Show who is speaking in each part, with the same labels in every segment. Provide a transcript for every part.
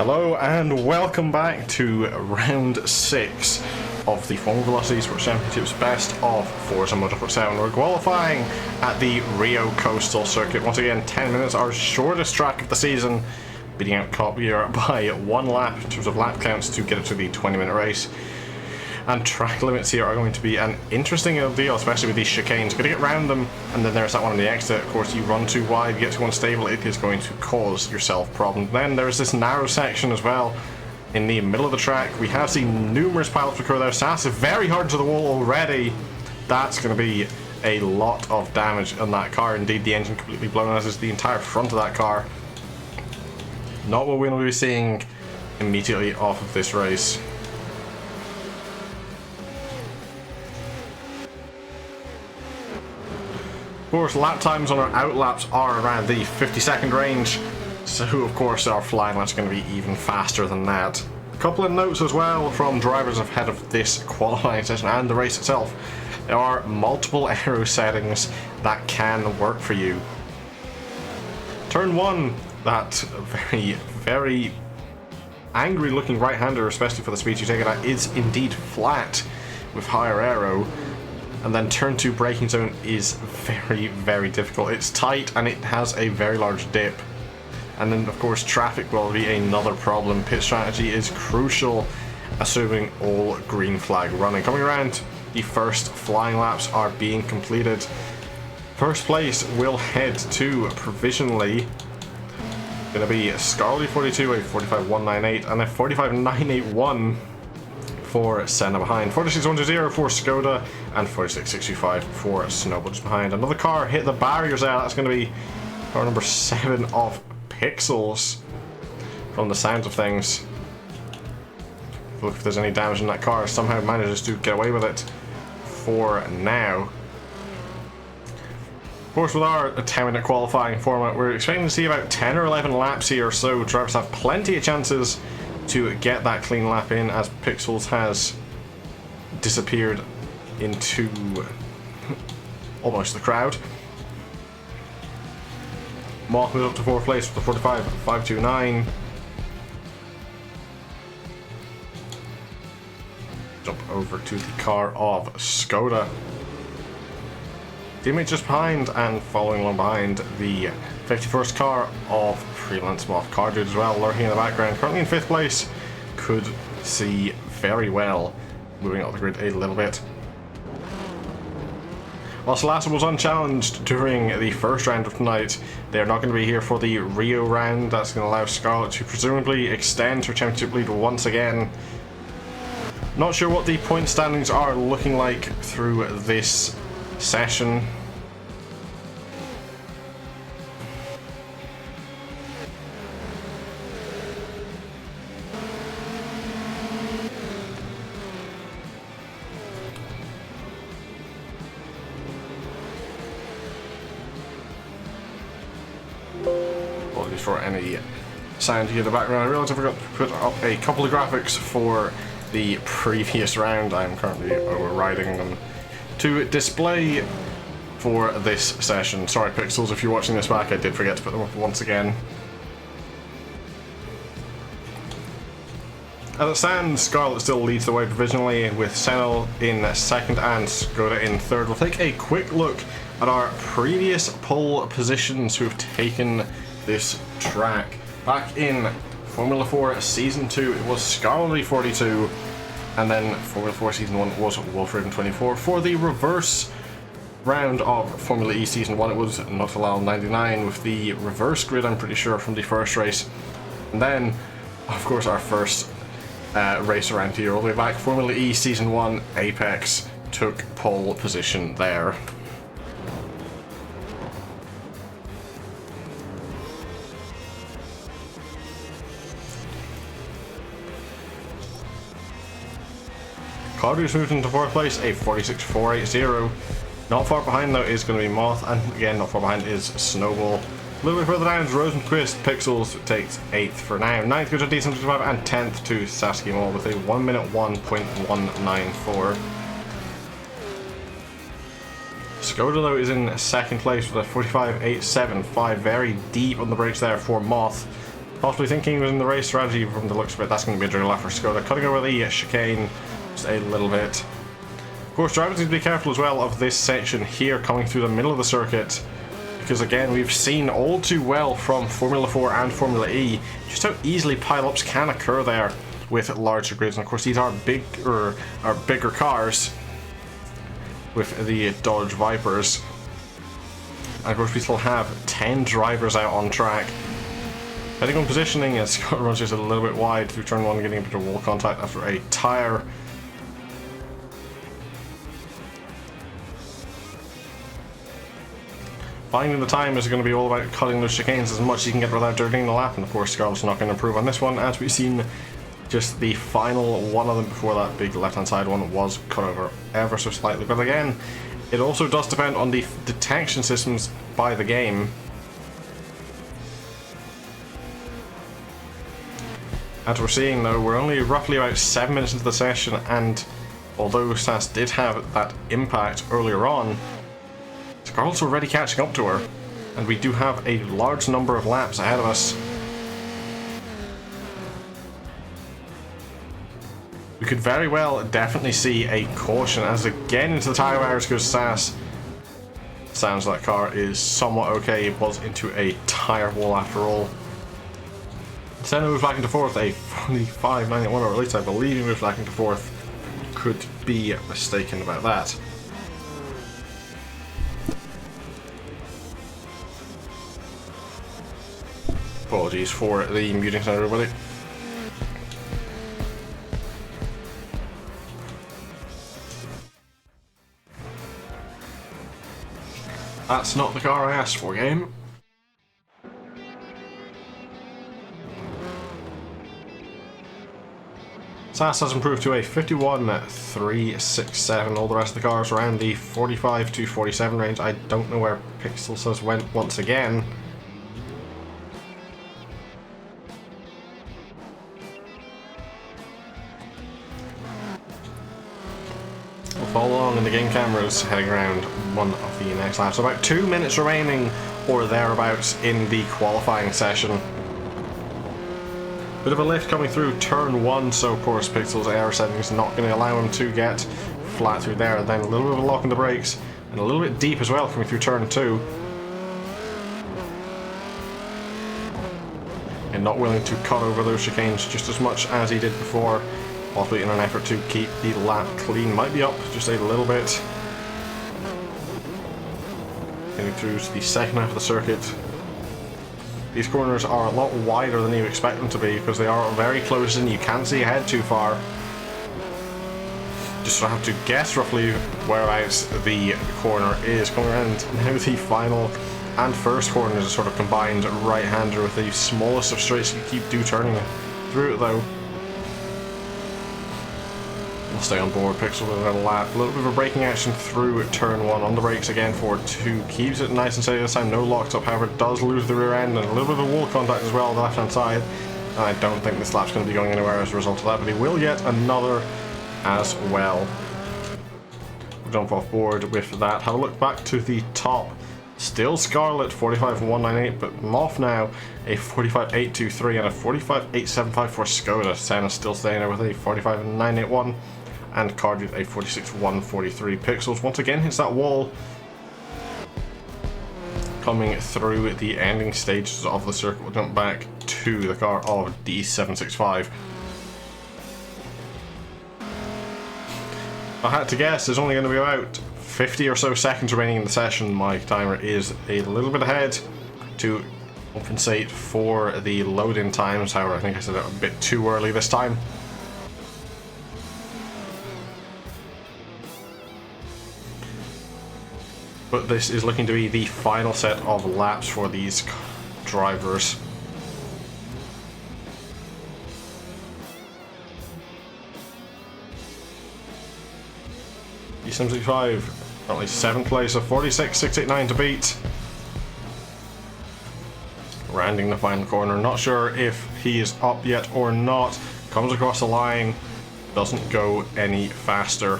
Speaker 1: Hello and welcome back to round 6 of the Formula Velocity Sports Championships Best of Forza Motorsport 7. We're qualifying at the Rio Coastal Circuit. Once again, 10 minutes, our shortest track of the season, beating out Top Gear by 1 lap in terms of lap counts to get it to the 20-minute race. And track limits here are going to be an interesting deal, especially with these chicanes. You're going to get around them, and then there's that one on the exit. Of course, you run too wide, you get too unstable, it is going to cause yourself problems. Then there's this narrow section as well in the middle of the track. We have seen numerous pilots occur there. Sass is very hard to the wall already. That's going to be a lot of damage on that car. Indeed, the engine completely blown, as is the entire front of that car. Not what we'll be seeing immediately off of this race. Of course, lap times on our outlaps are around the 50-second range, so of course our flying lap's going to be even faster than that. A couple of notes as well from drivers ahead of this qualifying session and the race itself. There are multiple aero settings that can work for you. Turn 1, that very angry looking right-hander, especially for the speed you take it at, is indeed flat with higher aero. And then turn 2 braking zone is very difficult. It's tight and it has a very large dip. And then of course traffic will be another problem. Pit strategy is crucial, assuming all green flag running. Coming around, the first flying laps are being completed. First place will head to provisionally going to be Scarlet 42, a 45.198, and a 45.981 for Senna behind, 46.120 for Skoda, and 46.625 for Snowball just behind. Another car hit the barriers there. That's going to be car number 7 of Pixels from the sounds of things. Look if there's any damage in that car. Somehow manages to get away with it for now. Of course, with our 10-minute qualifying format, we're expecting to see about 10 or 11 laps here, so drivers have plenty of chances to get that clean lap in, as Pixels has disappeared into almost the crowd. Moth moves up to 4th place with the 45.529. Jump over to the car of Skoda. Teammate just behind, and following along behind, the 51st car of Freelance Moth. Car dude as well, lurking in the background. Currently in 5th place. Could see very well moving up the grid a little bit. While Salasa was unchallenged during the first round of tonight, they're not going to be here for the Rio round. That's going to allow Scarlet to presumably extend her championship lead once again. Not sure what the point standings are looking like through this session. Apologies for any sound here in the background. I realised I forgot to put up a couple of graphics for the previous round. I'm currently overriding them to display for this session. Sorry Pixels, if you're watching this back, I did forget to put them up once again. As it stands, Scarlet still leads the way provisionally, with Senel in 2nd and Skoda in 3rd. We'll take a quick look at our previous pole positions who have taken this track. Back in Formula 4 Season 2, it was Scarlet 42, and then Formula 4 Season 1 was Wolfraven 24. For the reverse round of Formula E Season 1, it was Nutalal 99 with the reverse grid, I'm pretty sure, from the first race. And then, of course, our first race around here, all the way back, Formula E Season 1, Apex took pole position there. Cardu's moved into 4th place, a 46.480. Not far behind though is going to be Moth, and again not far behind is Snowball. A little bit further down is Rosenquist. Pixels takes 8th for now. 9th goes to D75 and 10th to Saskia Mall with a 1 minute 1.194. Skoda though is in 2nd place with a 45.875, very deep on the brakes there for Moth. Possibly thinking in the race strategy from the looks of it, that's going to be a drill lap for Skoda. Cutting over the chicane just a little bit. Of course, drivers need to be careful as well of this section here coming through the middle of the circuit. Because again, we've seen all too well from Formula 4 and Formula E just how easily pileups can occur there with larger grids. And of course, these are bigger cars with the Dodge Vipers. And of course, we still have 10 drivers out on track. Depending on positioning, as Scott runs just a little bit wide through turn 1, getting a bit of wall contact after a tyre. Finding the time is going to be all about cutting those chicanes as much as you can get without dirtying the lap, and of course Scarlett's not going to improve on this one, as we've seen just the final one of them before that big left hand side one was cut over ever so slightly. But again, it also does depend on the detection systems by the game. As we're seeing though, we're only roughly about 7 minutes into the session, and although Sass did have that impact earlier on, Scarlett's already catching up to her, and we do have a large number of laps ahead of us. We could very well definitely see a caution as again into the tyre wires goes Sass. Sounds like that car is somewhat okay. It was into a tyre wall after all. Senna moves back into fourth, a 45.91, or at least I believe he moves back into fourth. Could be mistaken about that. Apologies for the muting sound, everybody. That's not the car I asked for, game. Sass has improved to a 51.367. All the rest of the cars around the 45 to 47 range. I don't know where Pixels has went once again. We'll follow along in the game cameras heading around one of the next laps. So about 2 minutes remaining or thereabouts in the qualifying session. Bit of a lift coming through turn 1, so of course Pixel's air setting is not going to allow him to get flat through there. Then a little bit of a lock in the brakes, and a little bit deep as well coming through turn 2. And not willing to cut over those chicanes just as much as he did before, possibly in an effort to keep the lap clean. Might be up just a little bit. Getting through to the second half of the circuit. These corners are a lot wider than you expect them to be because they are very close and you can't see ahead too far. Just have to guess roughly whereabouts the corner is. Coming around now, the final and first corners are sort of combined right-hander with the smallest of straights. You keep turning through it though. We'll stay on board. Pixel with a lap. A little bit of a braking action through turn 1. On the brakes again for 2. Keeps it nice and steady this time. No locked up. However, does lose the rear end and a little bit of wall contact as well on the left hand side. And I don't think this lap's going to be going anywhere as a result of that, but he will get another as well. We'll jump off board with that. Have a look back to the top. Still Scarlett 45.198, but Moff now a 45.823 and a 45.875 for Skoda. Senna's still staying there with a 45.981. And Cardiff a 46.143. Pixels once again hits that wall. Coming through the ending stages of the circuit, we'll jump back to the car of D765. I had to guess there's only going to be about 50 or so seconds remaining in the session. My timer is a little bit ahead to compensate for the load-in times. However, I think I said it a bit too early this time. But this is looking to be the final set of laps for these drivers. D765 currently 7th place of 46.689 to beat. Rounding the final corner, not sure if he is up yet or not. Comes across the line, doesn't go any faster.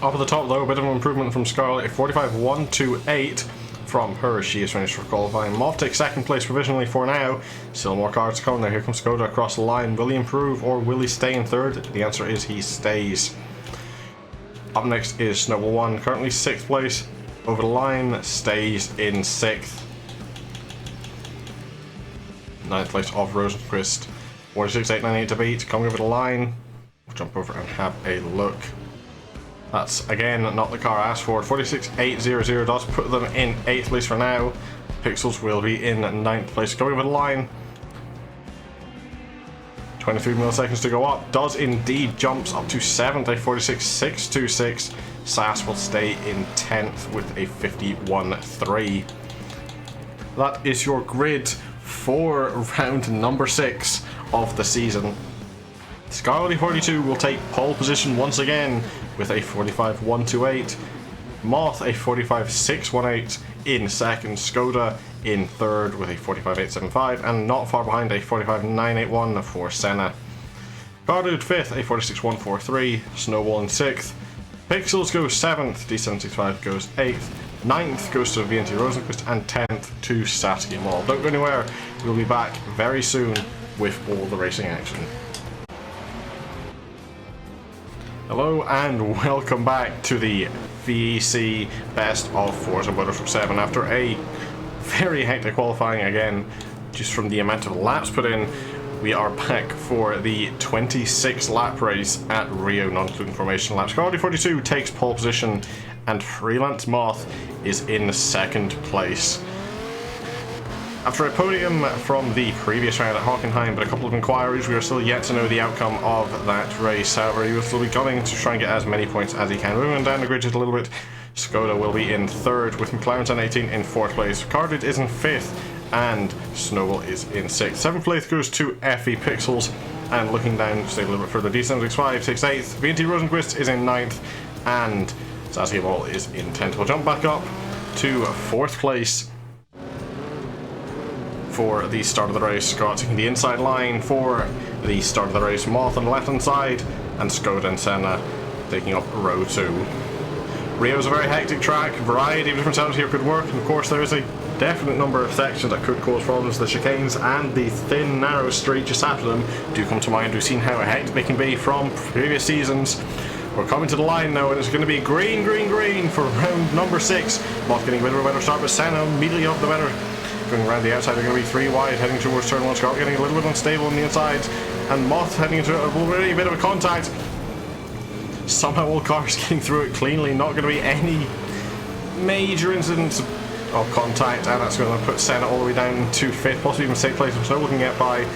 Speaker 1: Up at the top though, a bit of an improvement from Scarlett, a 45.128. from her. She is finished for qualifying. Moth takes second place provisionally for now. Still more cars to come there. Here comes Skoda across the line. Will he improve or will he stay in third? The answer is he stays. Up next is Snowball 1, currently 6th place. Over the line, stays in 6th. 9th place of Rosenquist. 46.898 to beat. Coming over the line. We'll jump over and have a look. That's, again, not the car asked for. 46.800 does put them in 8th place for now. Pixels will be in 9th place. Going over the line. 23 milliseconds to go up. Does indeed jumps up to 7th, a 46.626. SAS will stay in 10th with a 51.3. That is your grid for round number 6 of the season. Scarlet 42 will take pole position once again with a 45.128. Moth a 45.618 in second. Skoda in third with a 45.875, and not far behind a 45.981 for Senna. Cardude 5th, a 46.143. Snowball in 6th. Pixels goes 7th, D765 goes 8th. 9th goes to VNT Rosenquist, and 10th to Sasuke Mall. Don't go anywhere, we'll be back very soon with all the racing action. Hello and welcome back to the FVEC Best of Forza Motorsport 7. After a very hectic qualifying again, just from the amount of laps put in, we are back for the 26 lap race at Rio, non-including formation laps. Carly 42 takes pole position and Freelance Moth is in second place. After a podium from the previous round at Hockenheim, but a couple of inquiries, we are still yet to know the outcome of that race. However, he will still be gunning to try and get as many points as he can. Moving down the grid just a little bit, Skoda will be in third, with McLaren 1018 in fourth place. Cardid is in fifth, and Snowball is in sixth. Seventh place goes to FE Pixels, and looking down just a little bit further, D765 takes eighth, VNT Rosenquist is in ninth, and Sasuke Ball is in 10th. We'll jump back up to fourth place for the start of the race. Scott taking the inside line for the start of the race. Moth on the left hand side, and Skoda and Senna taking up row 2. Rio is a very hectic track, a variety of different setups here could work, and of course there is a definite number of sections that could cause problems. The chicanes and the thin narrow street just after them do come to mind. We've seen how hectic they can be from previous seasons. We're coming to the line now, and it's going to be green, green, green for round number 6. Moth getting a bit of a better start, but Senna immediately off the better. Going around the outside, they're going to be 3 wide, heading towards turn 1. Scott getting a little bit unstable on the inside, and Moth heading into a really bit of a contact. Somehow all cars getting through it cleanly, not going to be any major incidents of contact, and that's going to put Senna all the way down to 5th, possibly even 6th place. Snow looking at by.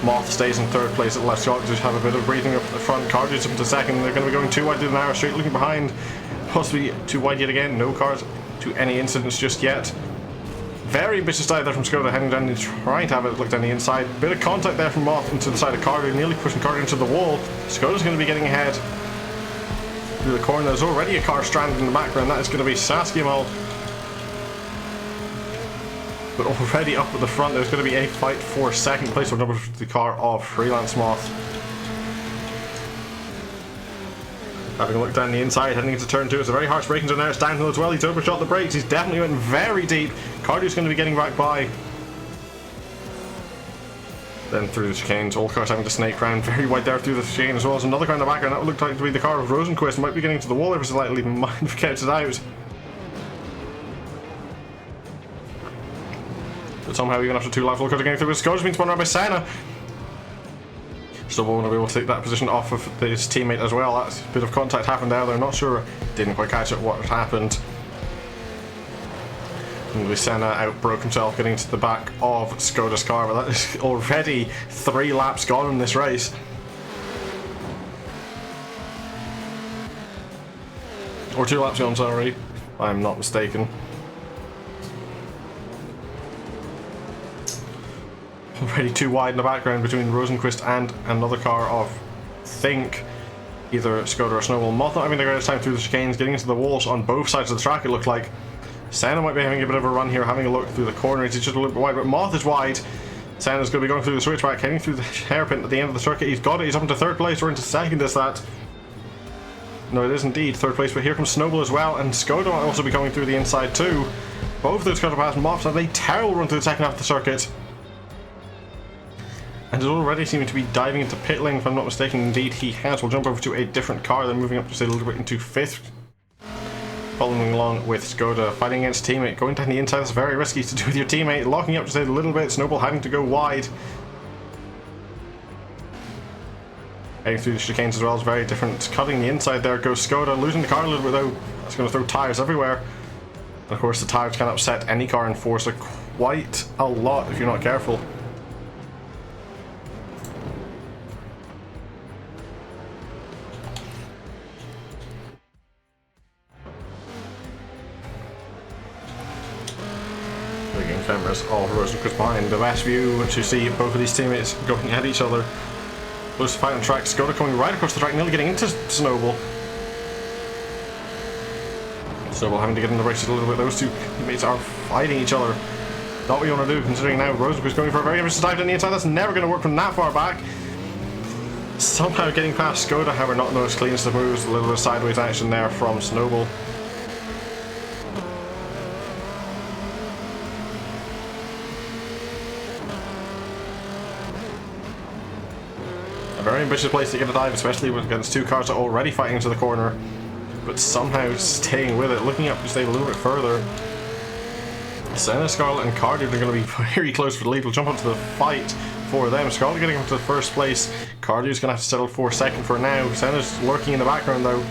Speaker 1: Moth stays in 3rd place at left. Scott just have a bit of breathing up the front. Cardi's up to 2nd. They're going to be going too wide to the narrow street, looking behind. Possibly too wide yet again. No cars to any incidents just yet. Very ambitious dive there from Skoda, heading down and trying to have a look down the inside. Bit of contact there from Moth into the side of Cardi, nearly pushing Cardi into the wall. Skoda's going to be getting ahead through the corner. There's already a car stranded in the background. That is going to be Sasuke Mall. But already up at the front, there's going to be a fight for 2nd place for the car of Freelance Moth. Having a look down the inside, heading into turn 2. It's a very harsh braking zone now. It's downhill as well. He's overshot the brakes. He's definitely went very deep. Cardio's going to be getting back by. Then through the chicanes, all cars having to snake round very wide there through the chicane, as well as another car in the background. That would look like to be the car of Rosenquist. Might be getting to the wall ever so slightly, might have kept it out. But somehow, even after 2 laps, all cars are getting through. Skoda's been spun around by Senna. Still won't be able to take that position off of his teammate as well. That's a bit of contact happened there. They're not sure, didn't quite catch it what happened. And Senna outbroke himself, getting to the back of Skoda's car, but that is already 3 laps gone in this race. Or 2 laps gone, sorry, if I'm not mistaken. Already 2 wide in the background between Rosenquist and another car of, I think, either Skoda or Snowball. Moth not having the greatest time through the chicanes, getting into the walls on both sides of the track, it looked like. Senna might be having a bit of a run here, having a look through the corners. He's just a little bit wide, but Moth is wide. Senna's going to be going through the switchback, heading through the hairpin at the end of the circuit. He's got it, he's up into 3rd place, or into 2nd, is that? No, it is indeed 3rd place, but here comes Snowball as well, and Skoda might also be coming through the inside too. Both of those cut past Moffs had a terrible run through the second half of the circuit. And is already seeming to be diving into pit lane, if I'm not mistaken. Indeed, he has. We'll jump over to a different car, then moving up just a little bit into 5th. Following along with Skoda, fighting against a teammate. Going down the inside is very risky to do with your teammate. Locking up just a little bit. Snowball having to go wide. Heading through the chicanes as well is very different. Cutting the inside there goes Skoda. Losing the car a little bit though. That's going to throw tyres everywhere. And of course the tyres can upset any car in Forza quite a lot if you're not careful. Cameras of Rosenquist behind. The best view to see both of these teammates going at each other. Close to fight on track. Skoda coming right across the track, nearly getting into Snowball. Snowball having to get in the races a little bit. Those two teammates are fighting each other. Not what you want to do, considering now Rosenquist going for a very aggressive dive down the inside. That's never going to work from that far back. Somehow getting past Skoda, however, not the most cleanest of moves. A little bit of sideways action there from Snowball. Very ambitious place to get a dive, especially against two cars that are already fighting into the corner, but somehow staying with it, looking up to stay a little bit further. Senna, Scarlett and Cardew are going to be very close for the lead. We'll jump onto the fight for them. Scarlett getting up to the first place. Cardew's going to have to settle for second for now. Senna's lurking in the background though.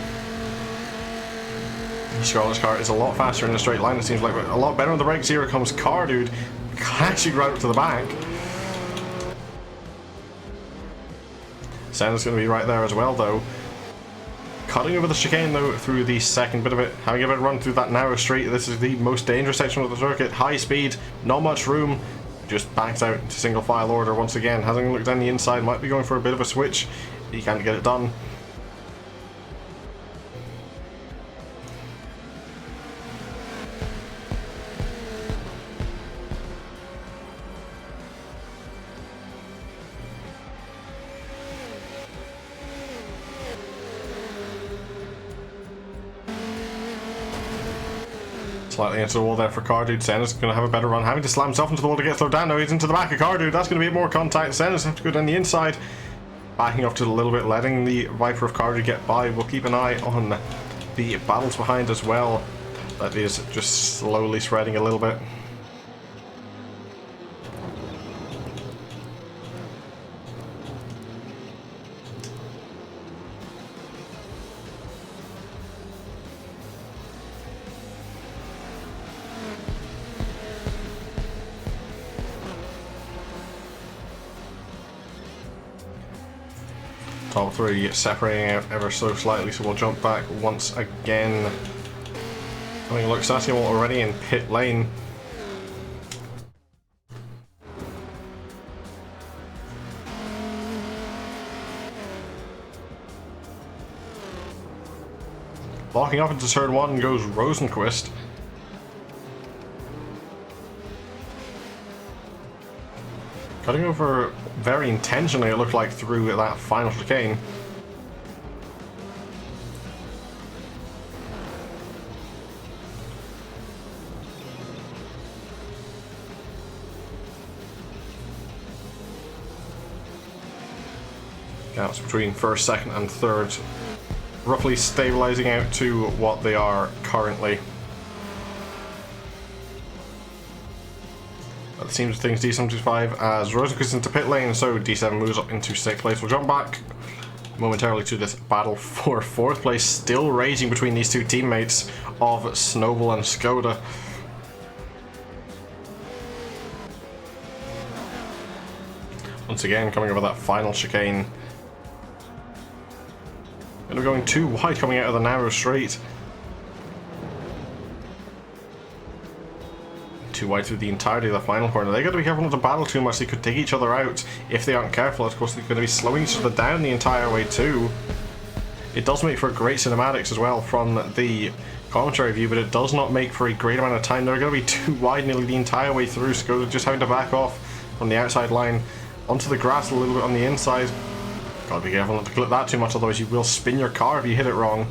Speaker 1: Scarlett's car is a lot faster in a straight line, it seems like, a lot better on the brakes. Here comes Cardew, actually right up to the back. Senna's going to be right there as well though. Cutting over the chicane though through the second bit of it, having a bit of run through that narrow street. This is the most dangerous section of the circuit. High speed, not much room. Just backs out into single file order once again. Hasn't looked down the inside, might be going for a bit of a switch. He can't get it done. Slightly into the wall there for Cardew. Senna's going to have a better run, having to slam himself into the wall to get thrown down. Now he's into the back of Cardew. That's going to be more contact. Senna's have to go down the inside. Backing off just a little bit, letting the Viper of Cardew get by. We'll keep an eye on the battles behind as well. That is just slowly spreading a little bit. Top three separating out ever so slightly, so we'll jump back once again. I mean, look, Sassiel already in pit lane. Locking up into turn one goes Rosenquist. Cutting over very intentionally, it looked like, through that final chicane. Gaps between first, second and third roughly stabilizing out to what they are currently. It seems things D75 as Rosenquist into pit lane, so D7 moves up into 6th place. We'll jump back momentarily to this battle for 4th place, still raging between these two teammates of Snowball and Skoda. Once again, coming over that final chicane. And we're going too wide coming out of the narrow straight. Too wide through the entirety of the final corner. They got to be careful not to battle too much. They could take each other out if they aren't careful. Of course, they're going to be slowing each other down the entire way too. It does make for great cinematics as well from the commentary view, but it does not make for a great amount of time. They're going to be too wide nearly the entire way through. Skoda just having to back off from the outside line onto the grass a little bit on the inside. Gotta be careful not to clip that too much, otherwise you will spin your car if you hit it wrong.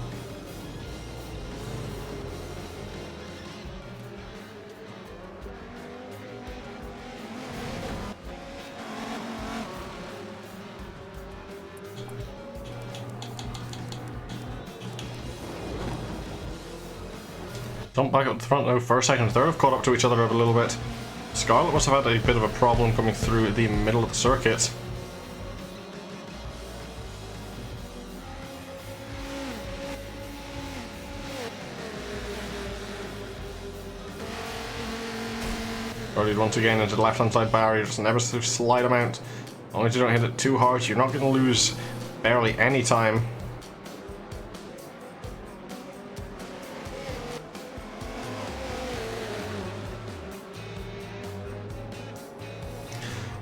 Speaker 1: Jump back up to the front now. First, second, third have caught up to each other a little bit. Scarlet must have had a bit of a problem coming through the middle of the circuit. Cardude once again into the left hand side barrier, just an ever so slight amount. As long as you don't hit it too hard, you're not going to lose barely any time.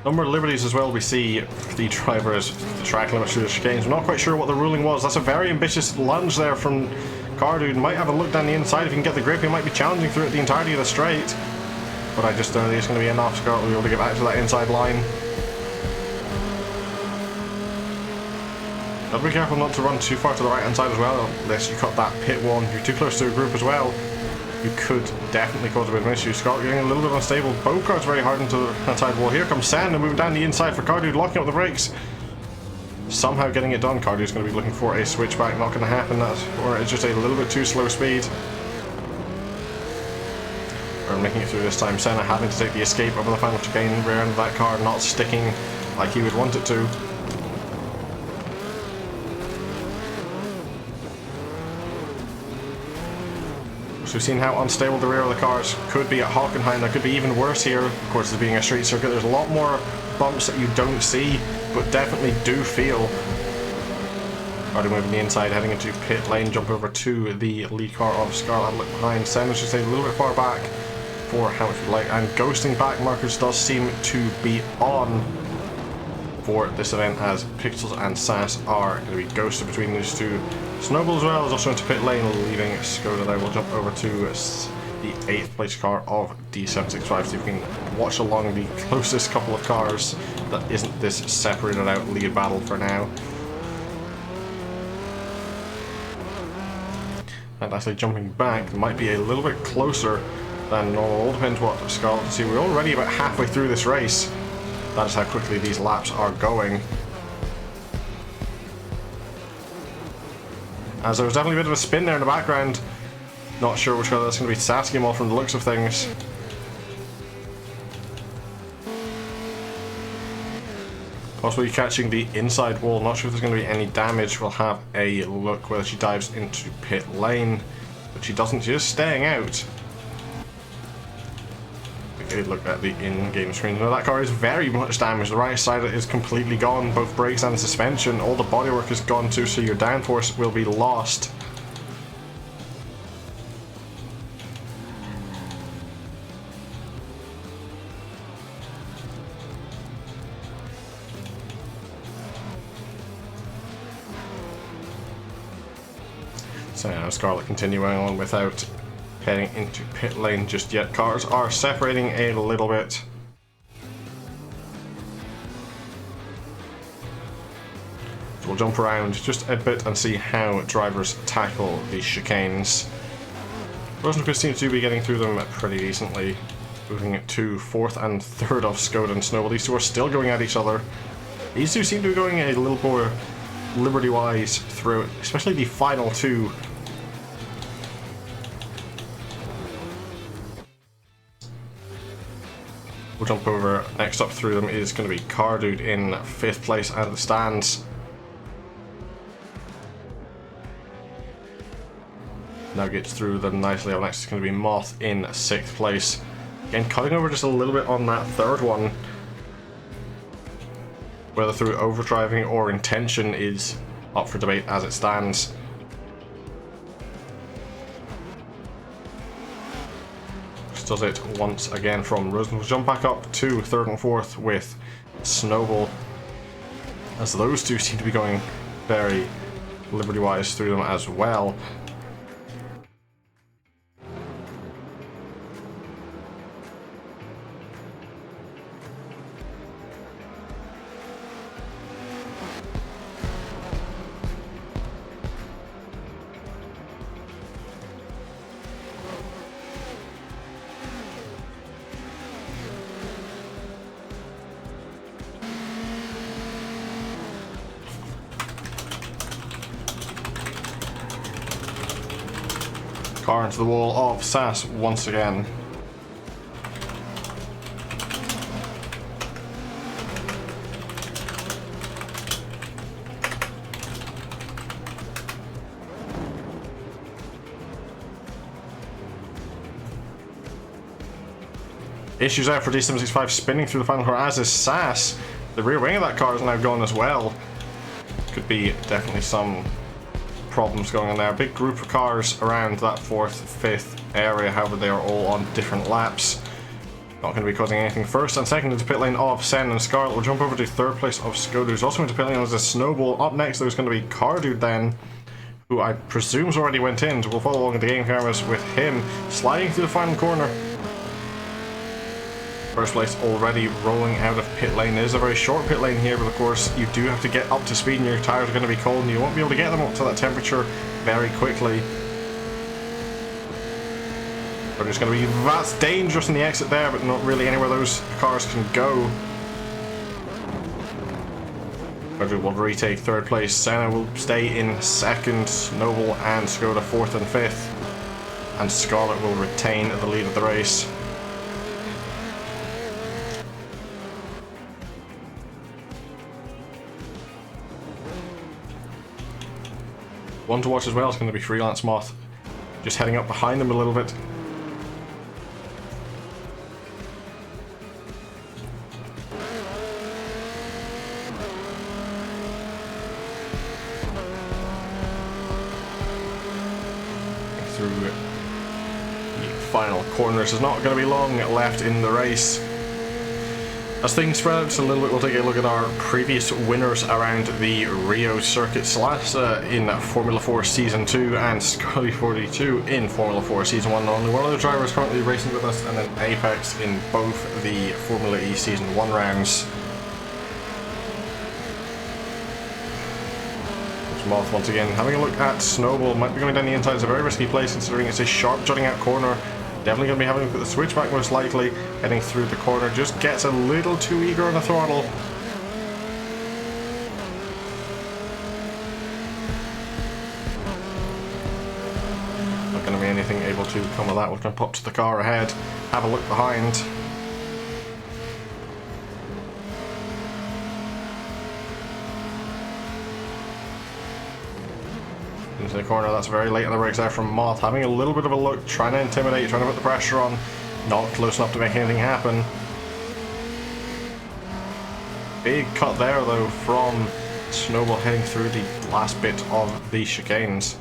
Speaker 1: Number of liberties as well we see the drivers, the track limits through the chicanes. We're not quite sure what the ruling was. That's a very ambitious lunge there from Cardude. Might have a look down the inside if he can get the grip. He might be challenging through it the entirety of the straight. But I just don't think it's going to be enough. Scarlet will be able to get back to that inside line. Gotta be careful not to run too far to the right hand side as well, unless you cut that pit one. You're too close to a group as well. You could definitely cause a bit of an issue. Scarlet getting a little bit unstable. Both cars very hard into the side wall. Here comes Sand and moving down the inside for Cardude, locking up the brakes. Somehow getting it done. Cardude's going to be looking for a switchback. Not going to happen. Or it's just a little bit too slow speed. Or making it through this time. Senna having to take the escape over the final chicane. Rear end of that car not sticking like he would want it to. We've seen how unstable the rear of the cars could be at Hockenheim. That could be even worse here. Of course, it's being a street circuit. There's a lot more bumps that you don't see, but definitely do feel. Already moving the inside, heading into pit lane. Jump over to the lead car of Scarlet. Look behind. Senna should stay a little bit far back for how much you like. And ghosting back markers does seem to be on for this event, as Pixels and Sass are going to be ghosted between these two. Snowball as well is also into pit lane, leaving Skoda there. We'll jump over to the 8th place car of D765, see if we can watch along the closest couple of cars that isn't this separated out lead battle for now. And actually jumping back might be a little bit closer than normal. All depends what Scarlet can see. We're already about halfway through this race. That is how quickly these laps are going. As there was definitely a bit of a spin there in the background. Not sure which car that's going to be. Saskia from the looks of things. Possibly catching the inside wall. Not sure if there's going to be any damage. We'll have a look whether she dives into pit lane. But she doesn't. She's just staying out. Okay, look at the in-game screen. Now that car is very much damaged. The right side is completely gone. Both brakes and suspension. All the bodywork is gone too, so your downforce will be lost. So now Scarlet continuing on without heading into pit lane just yet. Cars are separating a little bit. So we'll jump around just a bit and see how drivers tackle these chicanes. Rosenquist seems to be getting through them pretty decently, moving it to 4th and 3rd of Skoda and Snowball. These two are still going at each other. These two seem to be going a little more liberty-wise through it, especially the final two. We'll jump over. Next up through them is going to be Cardude in 5th place at the stands. Now gets through them nicely. Up next is going to be Moth in 6th place. Again, cutting over just a little bit on that 3rd one. Whether through overdriving or intention is up for debate as it stands. Does it once again from Rosen. We'll jump back up to 3rd and 4th with Snowball, as those two seem to be going very liberty-wise through them as well. car into the wall of SAS once again. Issues out for D765 spinning through the final corner, as is SAS. The rear wing of that car is now gone as well. Could be definitely some problems going on there. Big group of cars around that 4th, 5th area, however they are all on different laps. Not going to be causing anything. First and second into pit lane of Sen and Scarlet. Will jump over to 3rd place of Skoda, who's also into pit lane as a Snowball. Up next there's going to be Cardude then, who I presume's already went in. We'll follow along the game cameras with him sliding through the final corner. First place already rolling out of pit lane. It is a very short pit lane here, but of course you do have to get up to speed and your tyres are going to be cold and you won't be able to get them up to that temperature very quickly. They're just going to be, that's dangerous in the exit there, but not really anywhere those cars can go. Cardude will retake 3rd place. Senna will stay in 2nd. Noble and Skoda 4th and 5th. And Scarlet will retain the lead of the race. One to watch as well is going to be Freelance Moth, just heading up behind them a little bit. Through the final corners, there's not going to be long left in the race. As things spread out just a little bit, we'll take a look at our previous winners around the Rio circuit, Salasa in Formula 4 Season 2 and Scully 42 in Formula 4 Season 1. Only one of the drivers currently racing with us, and then Apex in both the Formula E Season 1 rounds. Moth once again having a look at Snowball. Might be going down the inside. It's a very risky place considering it's a sharp jutting out corner. Definitely going to be having a look at the switchback most likely. Heading through the corner, just gets a little too eager on the throttle. Not going to be anything able to come of that. We're going to pop to the car ahead, have a look behind. Into the corner, that's very late on the brakes there from Moth, having a little bit of a look, trying to intimidate, trying to put the pressure on, not close enough to make anything happen. Big cut there though from Snowball heading through the last bit of the chicanes.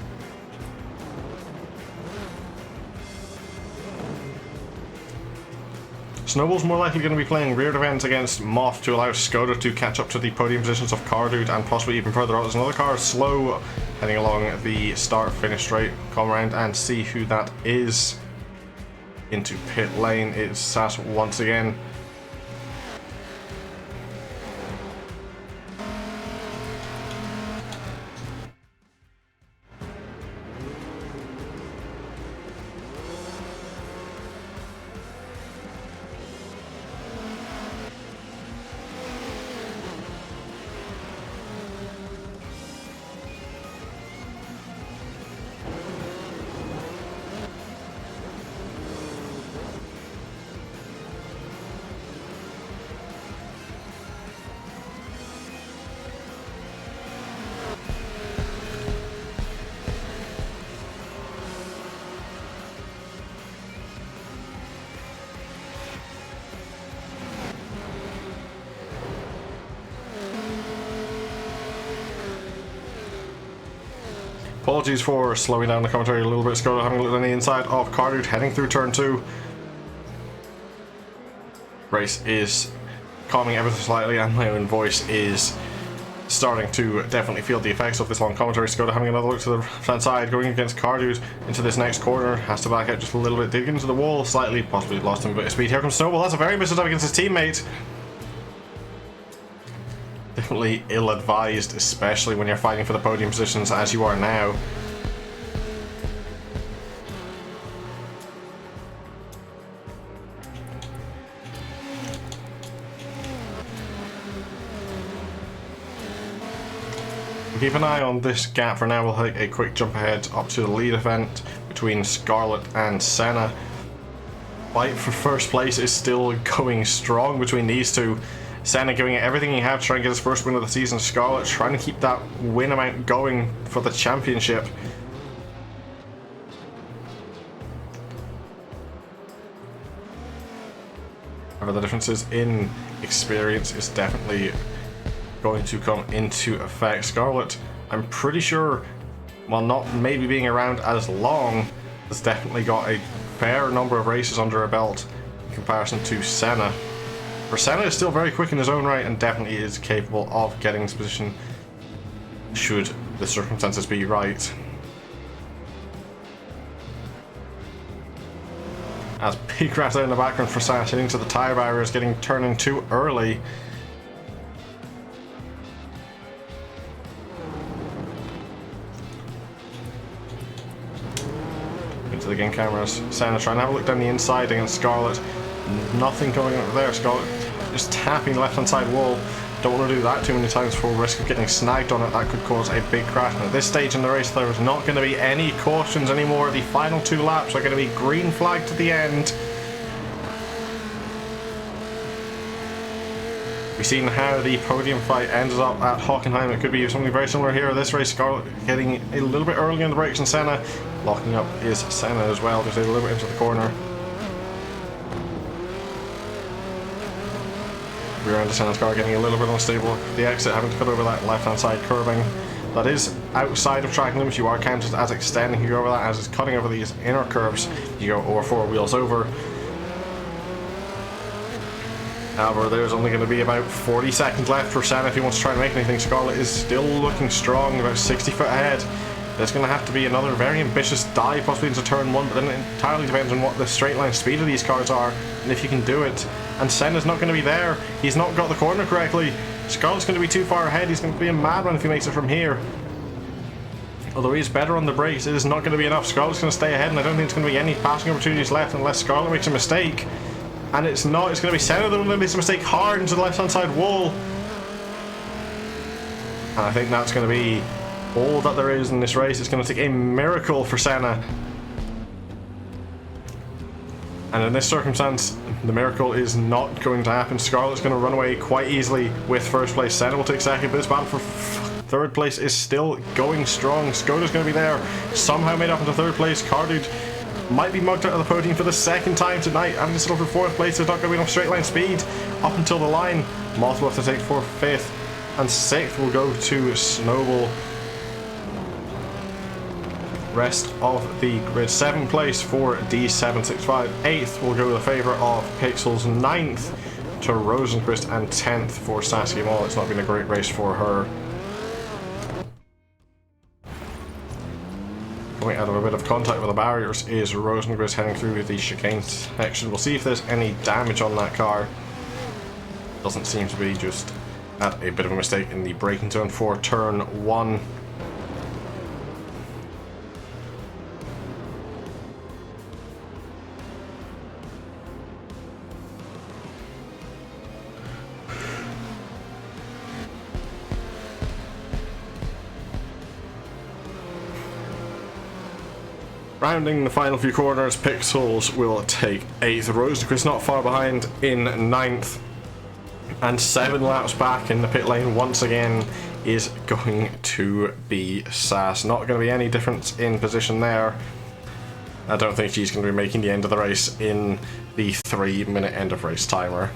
Speaker 1: Snowball's more likely going to be playing rear defense against Moth to allow Skoda to catch up to the podium positions of Cardude and possibly even further out. There's another car slow heading along the start-finish straight. Come around and see who that is. Into pit lane, it's SAS once again. Apologies for slowing down the commentary a little bit. Skoda having a look on the inside of Cardude, heading through turn 2. Race is calming ever so slightly, and my own voice is starting to definitely feel the effects of this long commentary. Skoda having another look to the front side, going against Cardude into this next corner. Has to back out just a little bit, did get into the wall slightly, possibly lost him a bit of speed. Here comes Snowball. That's a very missed attempt against his teammate. Definitely ill-advised, especially when you're fighting for the podium positions as you are now. Keep an eye on this gap for now. We'll take a quick jump ahead up to the lead event between Scarlett and Senna. Fight for first place is still going strong between these two. Senna giving it everything he had to try and get his first win of the season. Scarlett trying to keep that win amount going for the championship. However, the differences in experience is definitely going to come into effect. Scarlett, I'm pretty sure, while not maybe being around as long, has definitely got a fair number of races under her belt in comparison to Senna. For Senna is still very quick in his own right and definitely is capable of getting his position should the circumstances be right. As big crash there in the background for Senna, hitting to the tyre barriers, getting turning too early. Into the game cameras. Senna trying to have a look down the inside against Scarlett. Nothing going over there. Scarlett just tapping the left hand side wall. Don't want to do that too many times for risk of getting snagged on it. That could cause a big crash. And at this stage in the race, there is not going to be any cautions anymore. The final 2 laps are going to be green flag to the end. We've seen how the podium fight ended up at Hockenheim. It could be something very similar here. This race, Scarlett getting a little bit early on the brakes, and Senna locking up is Senna as well, just a little bit into the corner. Rear end of Senna's car getting a little bit unstable. The exit having to cut over that left hand side curbing. That is outside of track limits. You are counted as extending. You go over that as it's cutting over these inner curves. You go over 4 wheels over. However, there's only going to be about 40 seconds left for Senna if he wants to try and make anything. Scarlett is still looking strong, about 60 foot ahead. There's going to have to be another very ambitious dive, possibly into turn 1, but then it entirely depends on what the straight line speed of these cars are and if you can do it. And Senna's not going to be there. He's not got the corner correctly. Scarlett's going to be too far ahead. He's going to be a madman if he makes it from here. Although he's better on the brakes, it is not going to be enough. Scarlett's going to stay ahead, and I don't think there's going to be any passing opportunities left unless Scarlett makes a mistake. And it's not. It's going to be Senna that makes a mistake hard into the left-hand side wall. And I think that's going to be all that there is in this race. It's going to take a miracle for Senna. And in this circumstance, the miracle is not going to happen. Scarlett's going to run away quite easily with first place. Senna will take second, but this battle for third place is still going strong. Skoda's going to be there. Somehow made up into third place. Cardude might be mugged out of the podium for the second time tonight. And this for fourth place. There's not going to be enough straight line speed up until the line. Moth will have to take fourth, fifth, and sixth will go to Snowball. Rest of the grid. 7th place for D765. 8th will go in the favour of Pixels. 9th to Rosenquist, and 10th for Saskia Mall. It's not been a great race for her. Coming out of a bit of contact with the barriers is Rosenquist heading through the chicane section. We'll see if there's any damage on that car. Doesn't seem to be, just had a bit of a mistake in the braking zone for turn 1. Rounding the final few corners, Pixels will take 8th. Rosenquist not far behind in 9th. And 7 laps back in the pit lane once again is going to be Sass. Not going to be any difference in position there. I don't think she's going to be making the end of the race in the 3-minute end of race timer.